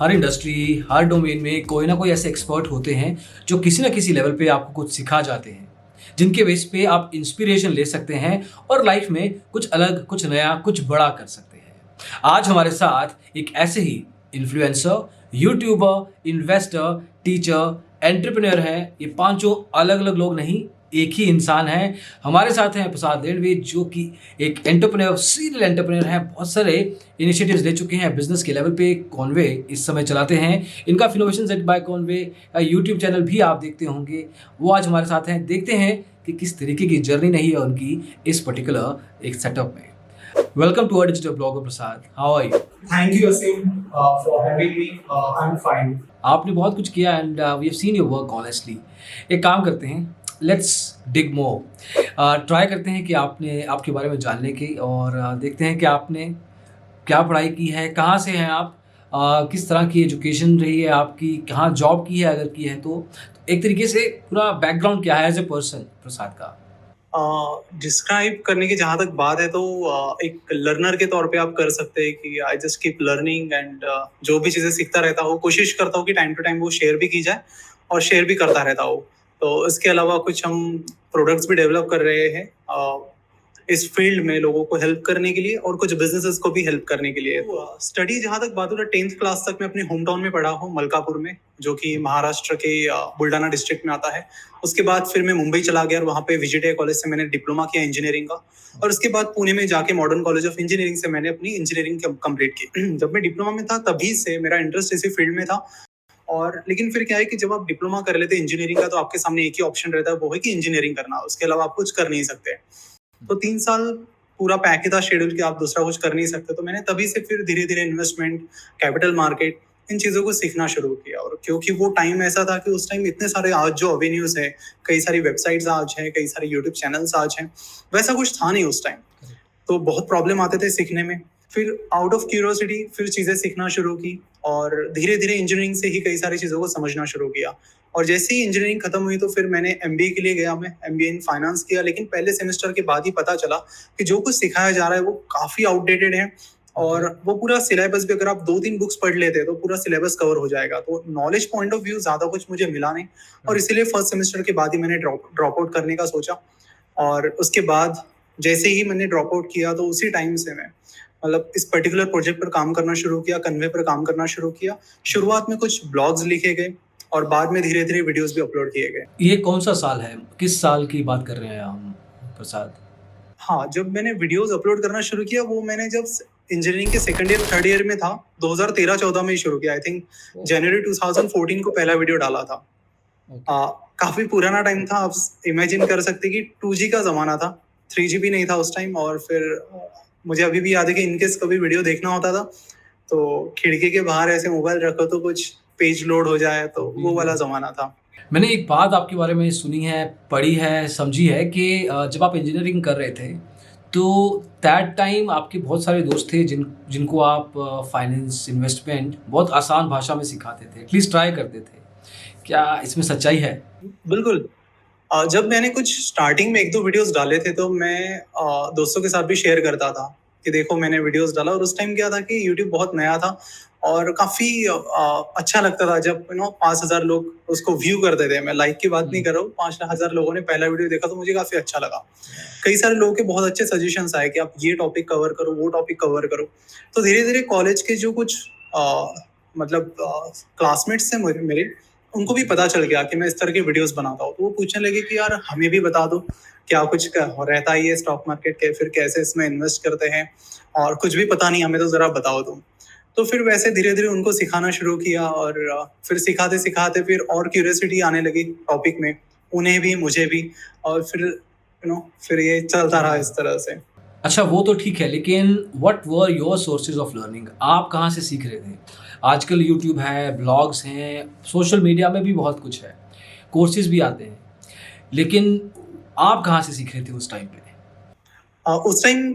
हर industry, हर domain में कोई ना कोई ऐसे एक्सपर्ट होते हैं जो किसी ना किसी लेवल पे आपको कुछ सिखा जाते हैं, जिनके बेस पे आप इंस्पिरेशन ले सकते हैं और लाइफ में कुछ अलग, कुछ नया, कुछ बड़ा कर सकते हैं। आज हमारे साथ एक ऐसे ही influencer, YouTuber, investor, teacher, entrepreneur हैं। ये पांचों अलग-अलग लोग नहीं, एक ही इंसान है। हमारे साथ हैं प्रसाद रेडवी, जो कि एक एंटरप्रेन्योर, सीरियल एंटरप्रेन्योर हैं। बहुत सारे इनिशिएटिव्स ले चुके हैं बिजनेस के लेवल पे। कॉन्वे इस समय चलाते हैं। इनका फिनोवेशन सेट बाय कॉन्वे का यूट्यूब चैनल भी आप देखते होंगे। वो आज हमारे साथ हैं। देखते हैं कि किस तरीके की जर्नी रही है उनकी इस पर्टिकुलर एक सेटअप में। Welcome to our digital blogger Prasad, how are you? Thank you, Asim, for having me. I'm fine. आपने बहुत कुछ किया and we have seen your work honestly. एक काम करते हैं, लेट्स डिग मोर। ट्राई करते हैं कि आपने आपके बारे में जानने की और देखते हैं कि आपने क्या पढ़ाई की है, कहाँ से हैं आप, किस तरह की एजुकेशन रही है आपकी, कहाँ जॉब की है अगर की है तो एक तरीके से पूरा बैकग्राउंड क्या है एज ए पर्सन प्रसाद का। डिस्क्राइब करने की जहाँ तक बात है तो एक लर्नर के तौर पे आप कर सकते हैं कि I just keep learning and जो भी चीज़ें सीखता रहता हूँ, कोशिश करता हूँ कि टाइम टू टाइम वो शेयर भी की जाए और शेयर भी करता रहता हूँ। तो इसके अलावा कुछ हम प्रोडक्ट्स भी डेवलप कर रहे हैं इस फील्ड में लोगों को हेल्प करने के लिए और कुछ बिजनेसेस को भी हेल्प करने के लिए। स्टडी जहाँ तक बात हो रहा, 10th क्लास तक मैं अपने होम टाउन में पढ़ा हूँ, मलकापुर में, जो कि महाराष्ट्र के बुल्डाना डिस्ट्रिक्ट में आता है। उसके बाद फिर मैं मुंबई चला गया और वहाँ पे विजिटिया कॉलेज से मैंने डिप्लोमा किया इंजीनियरिंग का। और उसके बाद पुणे में जाके मॉडर्न कॉलेज ऑफ इंजीनियरिंग से मैंने अपनी इंजीनियरिंग कंप्लीट की। जब मैं डिप्लोमा में था तभी से मेरा इंटरेस्ट इसी फील्ड में था। और लेकिन फिर क्या है कि जब आप डिप्लोमा कर लेते हैं इंजीनियरिंग का तो आपके सामने एक ही ऑप्शन रहता है, वो है कि इंजीनियरिंग करना, उसके अलावा आप कुछ कर नहीं सकते। तो 3 साल पूरा पैक ही था शेड्यूल कि आप दूसरा कुछ कर नहीं सकते। तो मैंने तभी से फिर धीरे धीरे इन्वेस्टमेंट, कैपिटल मार्केट, इन चीज़ों को सीखना शुरू किया। और क्योंकि वो टाइम ऐसा था कि उस टाइम इतने सारे आज जो अवेन्यूज है, कई सारी वेबसाइट्स आज हैं, कई सारे यूट्यूब चैनल्स आज हैं, वैसा कुछ था नहीं उस टाइम। तो बहुत प्रॉब्लम आते थे सीखने में। फिर आउट ऑफ क्यूरियोसिटी फिर चीज़ें सीखना शुरू की और धीरे धीरे इंजीनियरिंग से ही कई सारी चीज़ों को समझना शुरू किया। और जैसे ही इंजीनियरिंग खत्म हुई तो फिर मैंने एमबीए के लिए गया, मैं एमबीए इन फाइनेंस किया। लेकिन पहले सेमेस्टर के बाद ही पता चला कि जो कुछ सिखाया जा रहा है वो काफ़ी आउटडेटेड है और वो पूरा सिलेबस भी अगर आप 2-3 बुक्स पढ़ लेते हैं तो पूरा सिलेबस कवर हो जाएगा। तो नॉलेज पॉइंट ऑफ व्यू ज़्यादा कुछ मुझे मिला नहीं और इसीलिए फर्स्ट सेमेस्टर के बाद ही मैंने ड्रॉप आउट करने का सोचा। और उसके बाद जैसे ही मैंने ड्रॉप आउट किया तो उसी टाइम से मैं मतलब इस पर्टिकुलर प्रोजेक्ट पर काम करना शुरू किया, कन्वे पर काम करना शुरू किया। शुरुआत में कुछ ब्लॉग्स लिखे गए और बाद में धीरे धीरे वीडियोस भी अपलोड किए गए। ये कौन सा साल है, किस साल की बात कर रहे हैं हम प्रसाद? हाँ, जब मैंने वीडियोस अपलोड करना शुरू किया वो मैंने जब इंजीनियरिंग के सेकंड ईयर थर्ड ईयर में था, 2013-14 में ही शुरू किया। आई थिंक जनवरी 2014 को पहला वीडियो डाला था। काफी पुराना टाइम था, आप इमेजिन कर सकते कि 2G का जमाना था, 3G भी नहीं था उस टाइम। और फिर मुझे अभी भी याद है कि इनकेस कभी वीडियो देखना होता था तो खिड़की के बाहर ऐसे मोबाइल रखो तो कुछ पेज लोड हो जाए, तो वो वाला जमाना था। मैंने एक बात आपके बारे में सुनी है, पढ़ी है, समझी है कि जब आप इंजीनियरिंग कर रहे थे तो दैट टाइम आपके बहुत सारे दोस्त थे जिनको आप फाइनेंस, इन्वेस्टमेंट बहुत आसान भाषा में सिखाते थे, एटलीस्ट ट्राई करते थे। क्या इसमें सच्चाई है? बिल्कुल। जब मैंने कुछ स्टार्टिंग में 1-2 वीडियोस डाले थे तो मैं दोस्तों के साथ भी शेयर करता था कि देखो मैंने वीडियोस डाला। और उस टाइम क्या था कि यूट्यूब बहुत नया था और काफ़ी अच्छा लगता था जब 5,000 लोग उसको व्यू करते थे। मैं लाइक की बात नहीं कर रहा हूँ, 5,000 लोगों ने पहला वीडियो देखा तो मुझे काफ़ी अच्छा लगा। कई सारे लोगों के बहुत अच्छे सजेशंस आए कि आप ये टॉपिक कवर करो, वो टॉपिक कवर करो। तो धीरे धीरे कॉलेज के जो कुछ मतलब क्लासमेट्स थे मेरे, उनको भी पता चल गया कि मैं इस तरह की वीडियोस बनाता हूँ। तो वो पूछने लगे कि यार हमें भी बता दो, क्या कुछ रहता है ये स्टॉक मार्केट के, फिर कैसे इसमें इन्वेस्ट करते हैं, और कुछ भी पता नहीं हमें तो ज़रा बताओ तुम। तो फिर वैसे धीरे धीरे उनको सिखाना शुरू किया और फिर सिखाते सिखाते फिर और क्यूरियोसिटी आने लगी टॉपिक में, उन्हें भी मुझे भी। और फिर ये चलता रहा इस तरह से। अच्छा, वो तो ठीक है, लेकिन what were your sources of learning? आप कहाँ से सीख रहे थे? आजकल यूट्यूब है, ब्लॉग्स हैं, सोशल मीडिया में भी बहुत कुछ है, कोर्सेज भी आते हैं, लेकिन आप कहाँ से सीख रहे थे उस टाइम पे? उस टाइम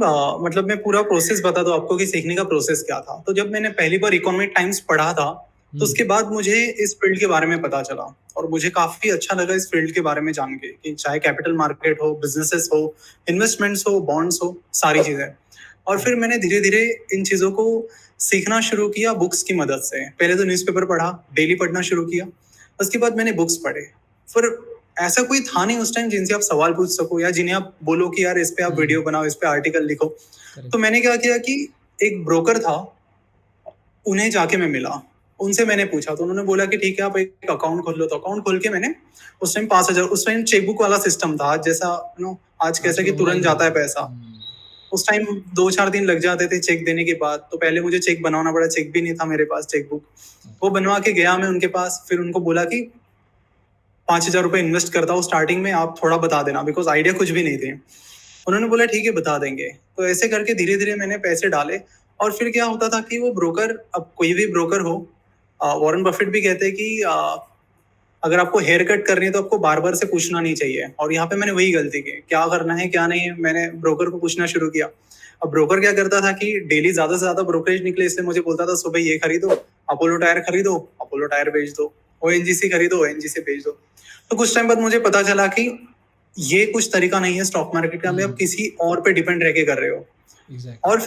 मतलब मैं पूरा प्रोसेस बता दूं आपको कि सीखने का प्रोसेस क्या था। तो जब मैंने पहली बार इकोनॉमिक टाइम्स पढ़ा था तो उसके बाद मुझे इस फील्ड के बारे में पता चला और मुझे काफी अच्छा लगा इस फील्ड के बारे में जान के कि चाहे कैपिटल मार्केट हो, बिजनेसेस हो, इन्वेस्टमेंट्स हो, बॉन्ड्स हो, सारी चीजें। और फिर मैंने धीरे धीरे इन चीज़ों को सीखना शुरू किया बुक्स की मदद से। पहले तो न्यूज़पेपर पढ़ा, डेली पढ़ना शुरू किया, उसके बाद मैंने बुक्स पढ़े। फिर ऐसा कोई था नहीं उस टाइम जिनसे आप सवाल पूछ सको या जिन्हें आप बोलो कि यार इस पे आप वीडियो बनाओ, इस पे आर्टिकल लिखो। तो मैंने क्या किया कि एक ब्रोकर था, उन्हें जाके मैं मिला, उनसे मैंने पूछा, तो उन्होंने बोला कि ठीक है आप एक अकाउंट खोल लो। तो अकाउंट खोल के मैंने उस टाइम 5,000, उस टाइम चेकबुक वाला सिस्टम था, आज जैसा आज कैसा कि तुरंत जाता है पैसा। उस टाइम 2-4 दिन लग जाते थे चेक देने के बाद। तो पहले मुझे चेक बनवाना पड़ा, चेक भी नहीं था मेरे पास, चेकबुक। वो बनवा के गया मैं उनके पास, फिर उनको बोला कि 5,000 रुपए इन्वेस्ट करता हूँ स्टार्टिंग में, आप थोड़ा बता देना, बिकॉज आइडिया कुछ भी नहीं थे। उन्होंने बोला ठीक है बता देंगे। तो ऐसे करके धीरे धीरे मैंने पैसे डाले। और फिर क्या होता था कि वो ब्रोकर, अब कोई भी ब्रोकर हो, वॉरेन बफेट भी कहते हैं कि अगर आपको हेयर कट करनी है तो आपको बार बार से पूछना नहीं चाहिए। और यहाँ पे मैंने वही गलती की, क्या करना है क्या नहीं है, मैंने ब्रोकर को पूछना शुरू किया। अब ब्रोकर क्या करता था कि डेली ज्यादा से ज्यादा ब्रोकरेज निकले, इसलिए मुझे बोलता था सुबह ये खरीदो, अपोलो टायर खरीदो, अपोलो टायर बेच दो, ओएनजीसी खरीदो, ओएनजीसी बेच दो। तो कुछ टाइम बाद मुझे पता चला कि ये कुछ तरीका नहीं है स्टॉक मार्केट का, आप किसी और पे डिपेंड रह के कर रहे हो। और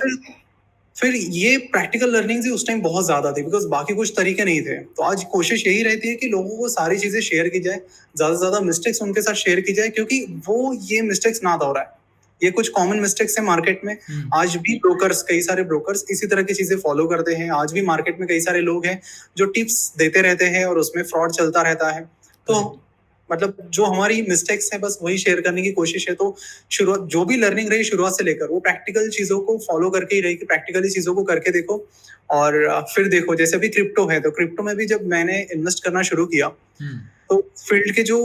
फिर ये प्रैक्टिकल लर्निंग उस टाइम बहुत ज्यादा थी, बिकॉज बाकी कुछ तरीके नहीं थे। तो आज कोशिश यही रहती है कि लोगों को सारी चीजें शेयर की जाए, ज्यादा से ज्यादा मिस्टेक्स उनके साथ शेयर की जाए, क्योंकि वो ये मिस्टेक्स ना दोहराए। ये कुछ कॉमन मिस्टेक्स है मार्केट में। आज भी ब्रोकर्स, कई सारे ब्रोकर्स इसी तरह की चीजें फॉलो करते हैं। आज भी मार्केट में कई सारे लोग हैं जो टिप्स देते रहते हैं और उसमें फ्रॉड चलता रहता है। तो मतलब जो हमारी मिस्टेक्स है बस वही शेयर करने की कोशिश है। तो शुरुआत जो भी लर्निंग रही शुरुआत से लेकर, वो प्रैक्टिकल चीजों को फॉलो करके ही रही, कि प्रैक्टिकली चीजों को करके देखो। और फिर देखो, जैसे अभी क्रिप्टो है, तो क्रिप्टो में भी जब मैंने इन्वेस्ट करना शुरू किया तो फील्ड के जो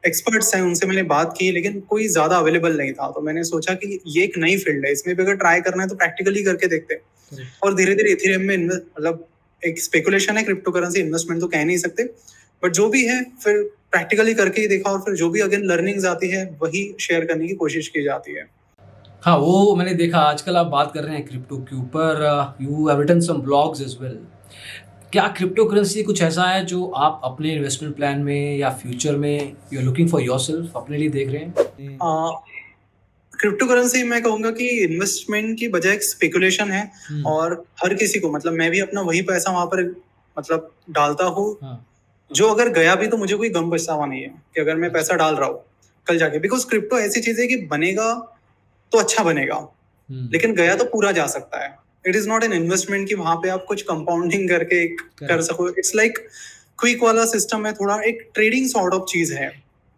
एक्सपर्ट्स हैं उनसे मैंने बात की, लेकिन कोई ज्यादा अवेलेबल नहीं था। तो मैंने सोचा कि ये एक नई फील्ड है, इसमें भी अगर ट्राई करना है तो प्रैक्टिकली करके देखते हैं। और धीरे धीरे इथेरियम में मतलब एक स्पेकुलेशन है, क्रिप्टो करेंसी इन्वेस्टमेंट तो कह नहीं सकते, बट जो भी है फिर प्रैक्टिकली करके ही देखा। और फिर जो भी अगेन लर्निंग्स आती है वही शेयर करने की कोशिश की जाती है। हाँ, वो मैंने देखा। आजकल आप बात कर रहे हैं क्रिप्टो के ऊपर, you have written some blogs as well. क्या क्रिप्टो करेंसी कुछ ऐसा है जो आप अपने इन्वेस्टमेंट प्लान में या फ्यूचर में you are looking for yourself, अपने लिए देख रहे हैं? क्रिप्टो करेंसी मैं कहूंगा कि इन्वेस्टमेंट की बजाय एक स्पेकुलेशन है। और हर किसी को, मतलब मैं भी अपना वही पैसा वहां पर मतलब डालता हूँ, जो अगर गया भी तो मुझे कोई गम पछतावा नहीं है कि अगर मैं पैसा डाल रहा हूँ कल जाके। बिकॉज क्रिप्टो ऐसी चीज है कि बनेगा तो अच्छा बनेगा, लेकिन गया तो पूरा जा सकता है। It is not an investment कि वहां पे आप कुछ कंपाउंडिंग करके कर सको। इट्स लाइक क्विक वाला सिस्टम है, थोड़ा एक ट्रेडिंग सॉर्ट ऑफ चीज है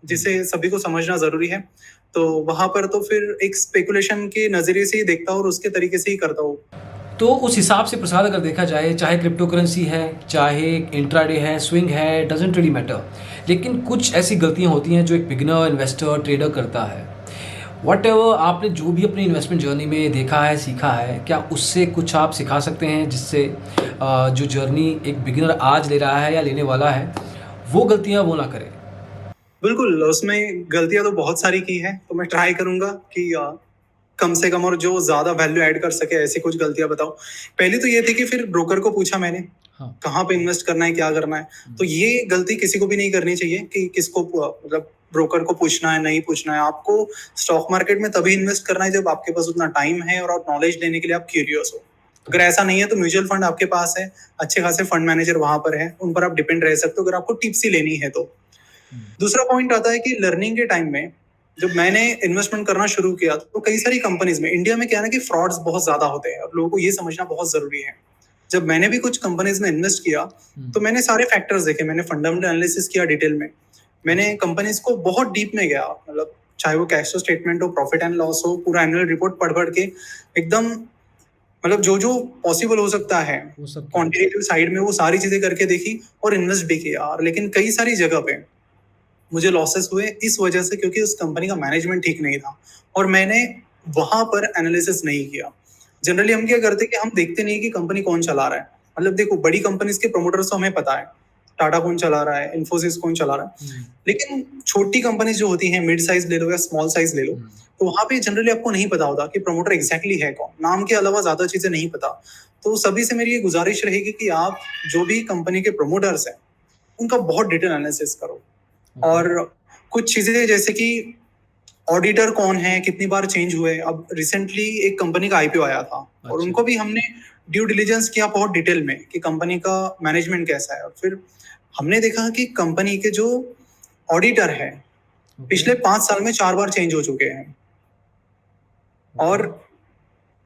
जिसे सभी को समझना जरूरी है। तो वहां पर तो फिर एक स्पेकुलेशन के नजरिए से ही देखता हूँ और उसके तरीके से ही करता हूँ। तो उस हिसाब से प्रसाद अगर देखा जाए, चाहे क्रिप्टो करेंसी है, चाहे इंट्राडे है, स्विंग है, डजेंट रियली मैटर, लेकिन कुछ ऐसी गलतियां होती हैं जो एक बिगिनर इन्वेस्टर ट्रेडर करता है। व्हाटएवर आपने जो भी अपनी इन्वेस्टमेंट जर्नी में देखा है, सीखा है, क्या उससे कुछ आप सिखा सकते हैं जिससे जो जर्नी एक बिगिनर आज ले रहा है या लेने वाला है, वो गलतियां वो ना करे? बिल्कुल, उसमें गलतियां तो बहुत सारी की है, तो मैं ट्राई करूंगा कि कम से कम और जो ज्यादा वैल्यू ऐड कर सके ऐसी कुछ गलतियां बताओ। पहली तो ये थी कि फिर ब्रोकर को पूछा मैंने, कहाँ पे इन्वेस्ट करना है, क्या करना है। तो ये गलती किसी को भी नहीं करनी चाहिए कि किसको मतलब ब्रोकर को पूछना है, नहीं पूछना है। आपको स्टॉक मार्केट में तभी इन्वेस्ट करना है जब आपके पास उतना टाइम है और आप नॉलेज लेने के लिए आप क्यूरियस हो। अगर ऐसा नहीं है तो म्यूचुअल फंड आपके पास है, अच्छे खासे फंड मैनेजर वहां पर है, उन पर आप डिपेंड रह सकते हो अगर आपको टिप्स ही लेनी है तो। दूसरा पॉइंट आता है कि लर्निंग के टाइम में जब मैंने इन्वेस्टमेंट करना शुरू किया तो कई सारी कंपनीज में, इंडिया में क्या है ना कि फ्रॉड्स बहुत ज्यादा होते हैं और लोगों को ये समझना बहुत जरूरी है। जब मैंने भी कुछ कंपनीज में इन्वेस्ट किया तो मैंने सारे फैक्टर्स देखे, मैंने फंडामेंटल एनालिसिस किया डिटेल में, मैंने कंपनीज को बहुत डीप में गया, मतलब चाहे वो कैश फ्लो स्टेटमेंट हो, प्रॉफिट एंड लॉस हो, पूरा एनुअल रिपोर्ट पढ़ के एकदम मतलब जो जो पॉसिबल हो सकता है क्वांटिटेटिव साइड में वो सारी चीजें करके देखी और इन्वेस्ट भी किया। लेकिन कई सारी जगह पे मुझे लॉसेस हुए इस वजह से क्योंकि उस कंपनी का मैनेजमेंट ठीक नहीं था और मैंने वहां पर एनालिसिस नहीं किया। जनरली हम क्या करते हैं कि हम देखते नहीं कि कंपनी कौन चला रहा है। मतलब देखो, बड़ी कंपनीज के प्रोमोटर्स तो हमें पता है, टाटा कौन चला रहा है, इन्फोसिस कौन चला रहा है, लेकिन छोटी कंपनीज जो होती हैं, मिड साइज ले लो या स्मॉल साइज ले लो, तो वहां पे जनरली आपको नहीं पता होता कि प्रमोटर एग्जैक्टली है कौन, नाम के अलावा ज्यादा चीजें नहीं पता। तो सभी से मेरी ये गुजारिश रहेगी कि आप जो भी कंपनी के प्रमोटर्स हैं उनका बहुत डिटेल एनालिसिस करो। और कुछ चीजें जैसे कि ऑडिटर कौन है, कितनी बार चेंज हुए। अब रिसेंटली एक कंपनी का आईपीओ आया था और अच्छा। उनको भी हमने ड्यू डिलिजेंस किया बहुत डिटेल में कि कंपनी का मैनेजमेंट कैसा है। और फिर हमने देखा कि कंपनी के जो ऑडिटर है पिछले 5 साल में 4 बार चेंज हो चुके हैं। और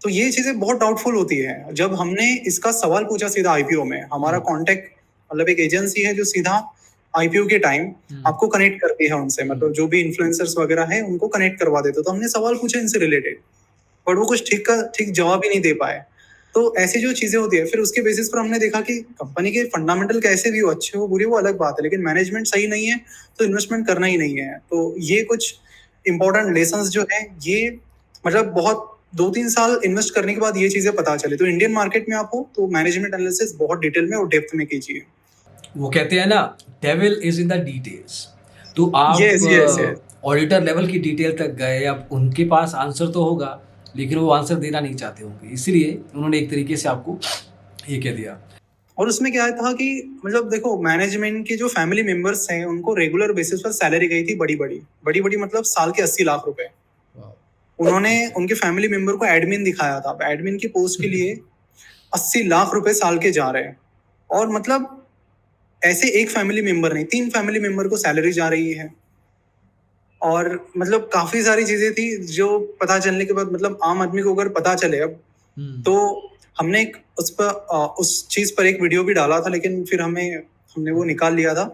तो ये चीजें बहुत डाउटफुल होती है। जब हमने इसका सवाल पूछा सीधा आईपीओ में, हमारा कांटेक्ट मतलब एक एजेंसी है जो सीधा आईपीओ के टाइम आपको कनेक्ट करती है उनसे, मतलब जो भी इन्फ्लुएंसर्स वगैरह है उनको कनेक्ट करवा देते। तो हमने सवाल पूछा इनसे रिलेटेड, बट वो कुछ ठीक जवाब ही नहीं दे पाए। तो ऐसी जो चीजें होती है, फिर उसके बेसिस पर हमने देखा कि कंपनी के फंडामेंटल कैसे भी हो, अच्छे हो बुरे, वो अलग बात है, लेकिन मैनेजमेंट सही नहीं है तो इन्वेस्टमेंट करना ही नहीं है। तो ये कुछ इंपॉर्टेंट लेसन्स जो है, ये मतलब बहुत 2-3 साल इन्वेस्ट करने के बाद ये चीजें पता चले। तो इंडियन मार्केट में आप हो तो मैनेजमेंट एनालिसिस बहुत डिटेल में और डेप्थ में कीजिए। वो कहते हैं ना, devil is in the details. तो आप Yes, yes, yes. Auditor level की डिटेल तक गए, अब उनके पास आंसर तो होगा लेकिन वो आंसर देना नहीं चाहते होंगे, इसलिए उन्होंने एक तरीके से आपको ये कह दिया। और उसमें क्या था कि मतलब देखो, मैनेजमेंट के जो फैमिली मेंबर्स हैं उनको रेगुलर बेसिस पर सैलरी गई थी बड़ी मतलब साल के 80 लाख रुपए। उन्होंने उनके फैमिली मेंबर को एडमिन दिखाया था, एडमिन की पोस्ट के लिए 80 लाख रुपए साल के जा रहे हैं। और मतलब ऐसे एक फैमिली मेंबर नहीं, 3 फैमिली मेंबर को सैलरी जा रही है। और मतलब काफी सारी चीजें थी जो पता चलने के बाद, मतलब आम आदमी को अगर पता चले अब, तो हमने एक उस चीज पर एक वीडियो भी डाला था, लेकिन फिर हमने वो निकाल लिया था।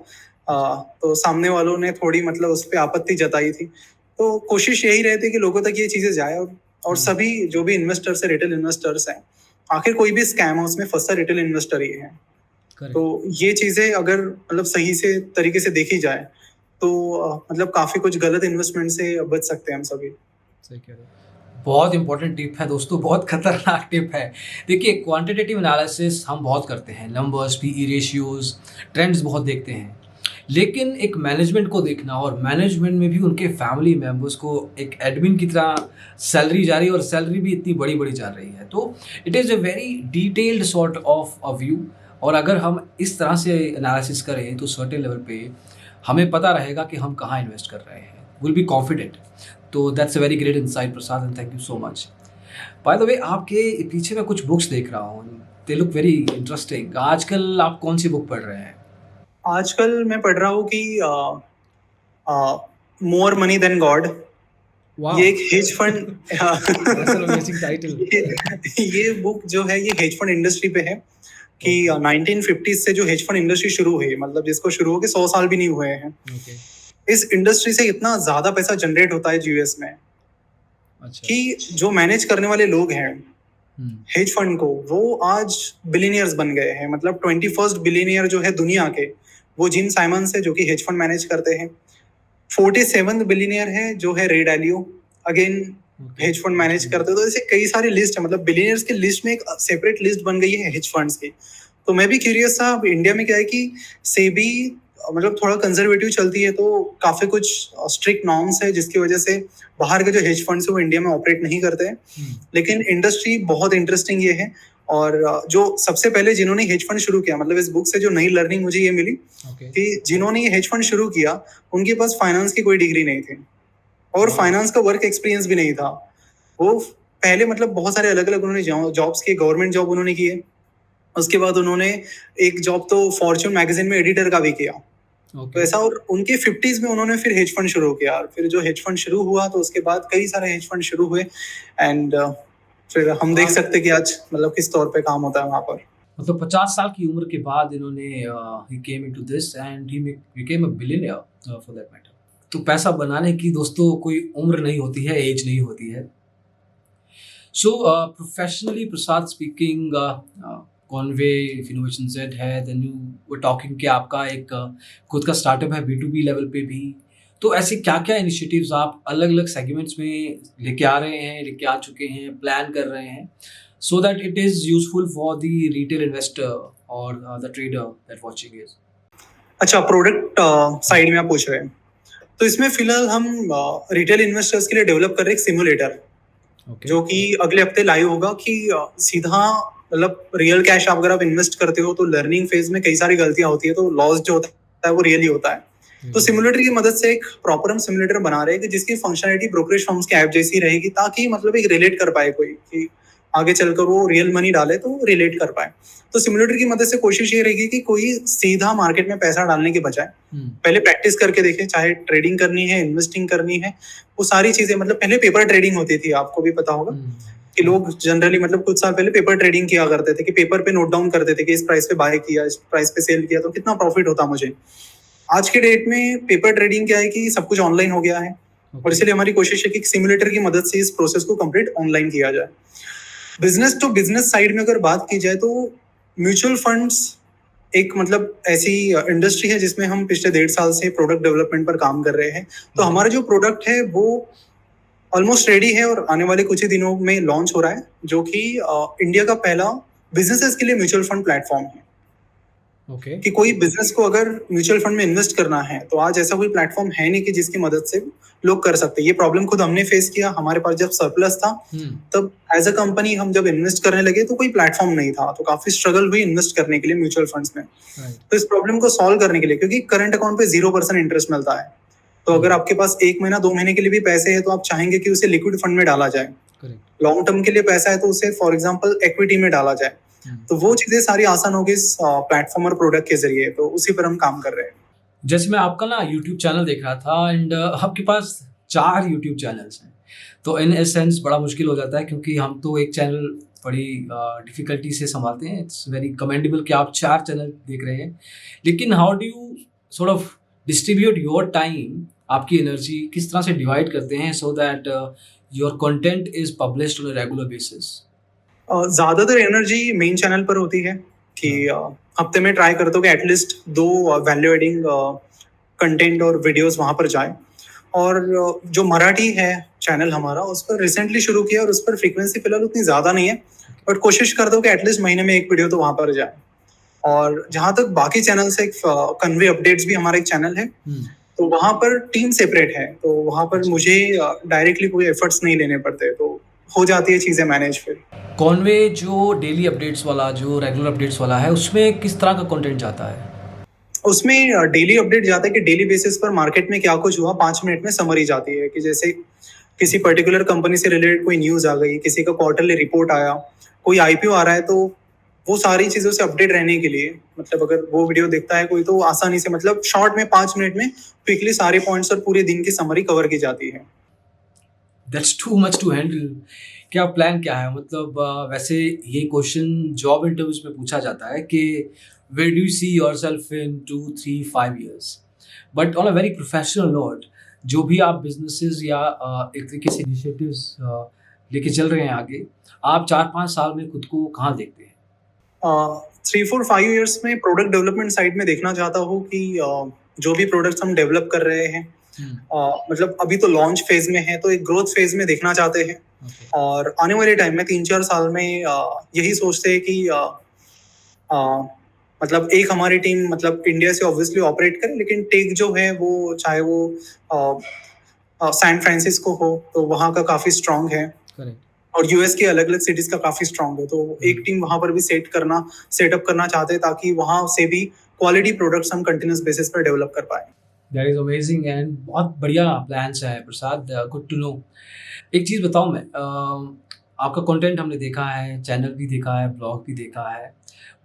तो सामने वालों ने थोड़ी मतलब उस पर आपत्ति जताई थी। तो कोशिश यही रहती कि लोगों तक ये चीजें जाए, और सभी जो भी इन्वेस्टर्स है, रिटेल इन्वेस्टर्स हैं, आखिर कोई भी स्कैम है उसमें फंसा रिटेल इन्वेस्टर ही है। तो ये चीजें अगर मतलब सही से तरीके से देखी जाए तो मतलब काफी कुछ गलत इन्वेस्टमेंट से बच सकते हैं हम सभी। सही कह रहे हो। बहुत इंपॉर्टेंट टिप है दोस्तों, बहुत खतरनाक टिप है। देखिए, क्वांटिटेटिव एनालिसिस हम बहुत करते हैं, नंबर्स, पीई रेशियोज, ट्रेंड्स बहुत देखते हैं, लेकिन एक मैनेजमेंट को देखना, और मैनेजमेंट में भी उनके फैमिली मेम्बर्स को एक एडमिन की तरह सैलरी जा रही है, और सैलरी भी इतनी बड़ी बड़ी जा रही है, तो it is a very detailed sort of a view. और अगर हम इस तरह से एनालिसिस करें तो सर्टेन लेवल पे हमें पता रहेगा कि हम कहाँ इन्वेस्ट कर रहे हैं, विल बी कॉन्फिडेंट। तो that's a very great insight Prasad, and thank you so much. By the way, आपके पीछे मैं कुछ बुक्स देख रहा हूँ, दे लुक वेरी इंटरेस्टिंग। आजकल आप कौन सी बुक पढ़ रहे हैं? आजकल मैं पढ़ रहा हूँ कि मोर मनी देन गॉड। ये एक हेज फंड ये बुक जो है ये हेज फंड इंडस्ट्री पे है कि 1950s से जो हेज फंड इंडस्ट्री शुरू हुई, मतलब जिसको शुरू होके 100 साल भी नहीं हुए हैं, इस इंडस्ट्री से इतना ज्यादा पैसा जनरेट होता है यूएस में। अच्छा। कि जो मैनेज करने वाले लोग हैं हेज फंड को, वो आज बिलियनियर्स बन गए हैं। मतलब 21st बिलियनियर जो है दुनिया के, वो जिम साइमंस है जो कि हेज फंड मैनेज करते हैं। 47th बिलियनियर है जो है रे डालियो, अगेन हेज फंड मैनेज करते हैं। तो ऐसे कई सारी लिस्ट है, मतलब बिलियनियर्स की लिस्ट में एक सेपरेट लिस्ट बन गई है हेज फंड्स की। तो मैं भी क्यूरियस था, इंडिया में क्या है कि सेबी मतलब थोड़ा कंजर्वेटिव चलती है, तो काफी कुछ स्ट्रिक्ट नॉर्म्स है जिसकी वजह से बाहर के जो हेज फंड्स है वो इंडिया में ऑपरेट नहीं करते हैं। लेकिन इंडस्ट्री बहुत इंटरेस्टिंग ये है। और जो सबसे पहले जिन्होंने हेज फंड शुरू किया, मतलब इस बुक से जो नई लर्निंग मुझे ये मिली कि जिन्होंने ये हेज फंड शुरू किया उनके पास फाइनेंस की कोई डिग्री नहीं थी और फाइनेंस का वर्क एक्सपीरियंस भी नहीं था। वो पहले मतलब बहुत सारे अलग अलग उन्होंने जॉब्स किए, गवर्नमेंट जॉब उन्होंने किए, उसके बाद उन्होंने एक जॉब तो फॉर्च्यून मैगजीन में एडिटर का भी किया। तो ऐसा, और उनके 50s में उन्होंने फिर हेज फंड शुरू किया। फिर जो हेज फंड शुरू हुआ तो उसके बाद कई सारे हेज फंड शुरू हुए, एंड फिर हम देख सकते कि आज मतलब किस तौर पे काम होता है वहां पर। मतलब 50 साल की उम्र के बाद इन्होंने he came into this and he became a billionaire for that matter। तो पैसा बनाने की दोस्तों कोई उम्र नहीं होती है, एज नहीं होती है। सो प्रोफेशनली प्रसाद स्पीकिंग, कॉन्वे इनोवेशन जेड है, देन यू वर टॉकिंग कि आपका एक खुद का स्टार्टअप है B2B लेवल पे भी। तो ऐसे क्या क्या इनिशिएटिव्स आप अलग अलग सेगमेंट्स में लेके आ रहे हैं, लेके आ चुके हैं, प्लान कर रहे हैं, so that it is useful for the retail investor or the trader that watching is? अच्छा, प्रोडक्ट साइड में आप पूछ रहे हैं, तो इसमें फिलहाल हम रिटेल इन्वेस्टर्स के लिए डेवलप कर रहे हैं एक सिमुलेटर, जो कि अगले हफ्ते लाइव होगा। कि सीधा मतलब रियल कैश अगर आप इन्वेस्ट करते हो तो लर्निंग फेज में कई सारी गलतियां होती है, तो लॉस जो होता है वो रियली होता है। तो सिमुलेटर की मदद से एक प्रॉपर हम सिमुलेटर बना रहे हैं कि जिसकी फंक्शनलिटी ब्रोकरेज फर्म्स के ऐप जैसी रहेगी, ताकि मतलब एक रिलेट कर पाए कोई कि आगे चलकर वो रियल मनी डाले तो रिलेट कर पाए। तो सिमुलेटर की मदद से कोशिश ये रहेगी कि कोई सीधा मार्केट में पैसा डालने के बजाय पहले प्रैक्टिस करके देखे, चाहे ट्रेडिंग करनी है, इन्वेस्टिंग करनी है, वो सारी चीजें। मतलब पहले पेपर ट्रेडिंग होती थी, आपको भी पता होगा कि लोग जनरली मतलब कुछ साल पहले पेपर ट्रेडिंग किया करते थे कि पेपर पे नोट डाउन करते थे कि इस प्राइस पे बाय किया, इस प्राइस पे सेल किया तो कितना प्रॉफिट होता मुझे। आज के डेट में पेपर ट्रेडिंग क्या है कि सब कुछ ऑनलाइन हो गया है, और इसलिए हमारी कोशिश है कि सिमुलेटर की मदद से इस प्रोसेस को कंप्लीट ऑनलाइन किया जाए। बिजनेस टू बिजनेस साइड में अगर बात की जाए तो म्यूचुअल फंड्स एक मतलब ऐसी इंडस्ट्री है जिसमें हम पिछले 1.5 साल से प्रोडक्ट डेवलपमेंट पर काम कर रहे हैं। तो हमारा जो प्रोडक्ट है वो ऑलमोस्ट रेडी है और आने वाले कुछ ही दिनों में लॉन्च हो रहा है, जो कि इंडिया का पहला बिजनेसेस के लिए म्यूचुअल फंड प्लेटफॉर्म है। कि कोई बिजनेस को अगर म्यूचुअल फंड में इन्वेस्ट करना है तो आज ऐसा कोई प्लेटफॉर्म है नहीं कि जिसकी मदद से लोग कर सकते। ये प्रॉब्लम खुद हमने फेस किया। हमारे पास जब सरप्लस था तब एज अ कंपनी हम जब इन्वेस्ट करने लगे तो कोई प्लेटफॉर्म नहीं था, तो काफी स्ट्रगल हुई इन्वेस्ट करने के लिए म्यूचुअल फंड्स में। तो इस प्रॉब्लम को सॉल्व करने के लिए, क्योंकि करंट अकाउंट पे 0% इंटरेस्ट मिलता है, तो अगर आपके पास 1 महीना 2 महीने के लिए भी पैसे है तो आप चाहेंगे कि उसे लिक्विड फंड में डाला जाए। लॉन्ग टर्म के लिए पैसा है तो उसे फॉर एग्जाम्पल इक्विटी में डाला जाए। तो वो चीजें सारी आसान होगी इस प्लेटफॉर्म और प्रोडक्ट के जरिए, तो उसी पर हम काम कर रहे हैं। जैसे मैं आपका ना यूट्यूब चैनल देख रहा था एंड आपके पास 4 यूट्यूब चैनल्स हैं, तो इन एसेंस बड़ा मुश्किल हो जाता है क्योंकि हम तो एक चैनल बड़ी डिफिकल्टी से संभालते हैं। इट्स वेरी कमेंडेबल कि आप 4 चैनल देख रहे हैं, लेकिन how do you sort of distribute your time, आपकी एनर्जी किस तरह से डिवाइड करते हैं so that your content is published on a regular basis? ज्यादातर एनर्जी मेन चैनल पर होती है कि हफ्ते में ट्राई करता हूँ कि एटलीस्ट 2 वैल्यू एडिंग कंटेंट और वीडियोस वहां पर जाए। और जो मराठी है चैनल हमारा, उस पर रिसेंटली शुरू किया और उस पर फ्रीक्वेंसी फिलहाल उतनी ज्यादा नहीं है, बट कोशिश करता हूँ कि एटलीस्ट महीने में 1 वीडियो तो वहां पर जाए। और जहां तक बाकी चैनल से, कन्वे अपडेट्स भी हमारा एक चैनल है, तो वहां पर टीम सेपरेट है, तो वहां पर मुझे डायरेक्टली कोई एफर्ट्स नहीं लेने पड़ते, तो हो जाती है चीजें मैनेज। फिर कॉन्वे जो डेली अपडेट्स वाला, जो रेगुलर अपडेट्स वाला है, उसमें किस तरह का कंटेंट जाता है? उसमें डेली अपडेट जाता है कि डेली बेसिस पर मार्केट में क्या कुछ हुआ, 5 मिनट में समरी जाती है कि जैसे किसी पर्टिकुलर कंपनी से रिलेटेड कोई न्यूज आ गई, किसी का क्वार्टरली रिपोर्ट आया, कोई आईपीओ आ रहा है, तो वो सारी चीजों से अपडेट रहने के लिए मतलब अगर वो वीडियो देखता है कोई तो आसानी से मतलब शॉर्ट में 5 मिनट में क्विकली सारे पॉइंट्स और पूरे दिन की समरी कवर की जाती है। That's too much to handle. क्या प्लान क्या है? मतलब वैसे ये क्वेश्चन जॉब इंटरव्यूज में पूछा जाता है कि where do you see yourself in 2, 3, 5 years? But on a very professional note, जो भी आप बिजनेसेस या एक तरीके से इनिशिएटिव्स लेके चल रहे हैं आगे, आप 4-5 साल में खुद को कहाँ देखते हैं? 3-4-5 ईयर्स में प्रोडक्ट डेवलपमेंट साइड में देखना चाहता हूँ कि जो भी प्रोडक्ट्स हम डेवलप कर रहे हैं मतलब अभी तो लॉन्च फेज में है, तो एक ग्रोथ फेज में देखना चाहते हैं। और आने वाले टाइम में 3-4 साल में यही सोचते हैं कि मतलब एक हमारी टीम मतलब इंडिया से ऑब्वियसली ऑपरेट करे, लेकिन टेक जो है वो चाहे वो सैन फ्रांसिस्को हो तो वहाँ का काफी स्ट्रांग है, और यूएस के अलग अलग सिटीज का काफी स्ट्रांग है, तो एक टीम वहां पर भी सेटअप करना चाहते हैं ताकि वहां से भी क्वालिटी प्रोडक्ट्स हम कंटिन्यूस बेसिस पर डेवलप कर पाए। दैट इज अमेजिंग एंड बहुत बढ़िया प्लान्स है प्रसाद, गुड टू नो। एक चीज़ बताऊँ मैं, आपका कंटेंट हमने देखा है, चैनल भी देखा है, ब्लॉग भी देखा है,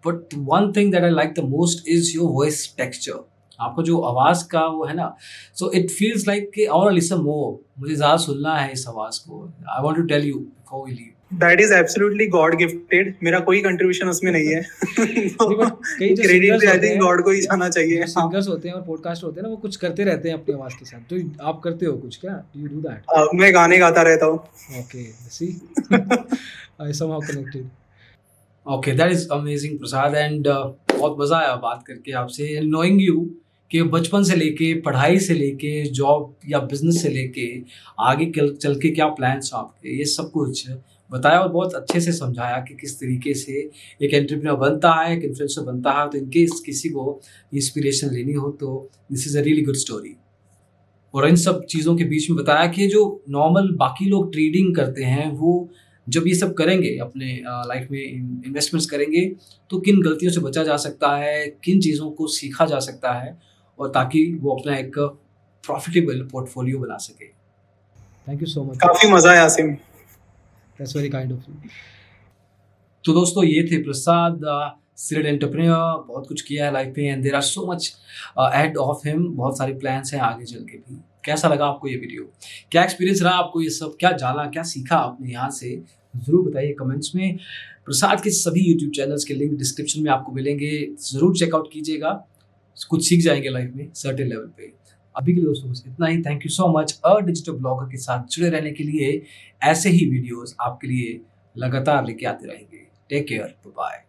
but one thing that I like the most is your voice texture. आपका जो आवाज़ का वो है ना, सो इट फील्स लाइक कि और लिसन मोर, मुझे ज़्यादा सुनना है इस आवाज़ को। I want to tell you before we leave, that is absolutely God gifted. मेरा कोई कंट्रीब्यूशन उसमें नहीं है। कई जो क्रेडिट सिंगर्स आई होते थिंक हैं, गॉड को ही जाना चाहिए। जो सिंगर्स होते हैं और पॉडकास्ट होते हैं ना, वो कुछ करते रहते हैं अपनी आवाज़ के साथ, तो आप करते हो कुछ क्या? Do you do that? मैं गाने गाता रहता हूँ। Okay, see I somehow connected. Okay, that is amazing Prasad and बहुत मज़ा आया बात करके आपसे एंड नोइंग यू कि बचपन से लेके, पढ़ाई से लेके, जॉब या बिजनेस से लेके आगे चल के क्या प्लान्स हैं आपके, ये सब कुछ बताया और बहुत अच्छे से समझाया कि किस तरीके से एक एंटरप्रेन्योर बनता है, एक इन्फ्लुएंसर बनता है। तो इनकेस किसी को इंस्पिरेशन लेनी हो तो this is a really good story. और इन सब चीज़ों के बीच में बताया कि जो नॉर्मल बाकी लोग ट्रेडिंग करते हैं, वो जब ये सब करेंगे, अपने लाइफ में इन्वेस्टमेंट्स करेंगे, तो किन गलतियों से बचा जा सकता है, किन चीज़ों को सीखा जा सकता है और ताकि वो अपना एक प्रॉफिटेबल पोर्टफोलियो बना सके। Thank you so much. काफी मजा आया Asim. That's very kind of you. तो दोस्तों ये थे प्रसाद, सीरियल एंटरप्रेन्योर, बहुत कुछ किया है लाइफ में and there are so much ahead of him, बहुत सारे प्लान्स हैं आगे चल के भी। कैसा लगा आपको ये वीडियो? क्या एक्सपीरियंस रहा आपको ये सब? क्या जाना, क्या सीखा आपने यहाँ से? ज़रूर बताइए कमेंट्स में। प्रसाद के सभी यूट्यूब चैनल्स के लिंक डिस्क्रिप्शन में आपको मिलेंगे, ज़रूर चेकआउट कीजिएगा, कुछ सीख जाएंगे लाइफ में सर्टेन लेवल पे। अभी के लिए दोस्तों बस इतना ही। Thank you so much. Digital blogger के साथ जुड़े रहने के लिए ऐसे ही वीडियोस आपके लिए लगातार लेके आते रहेंगे। Take care, bye.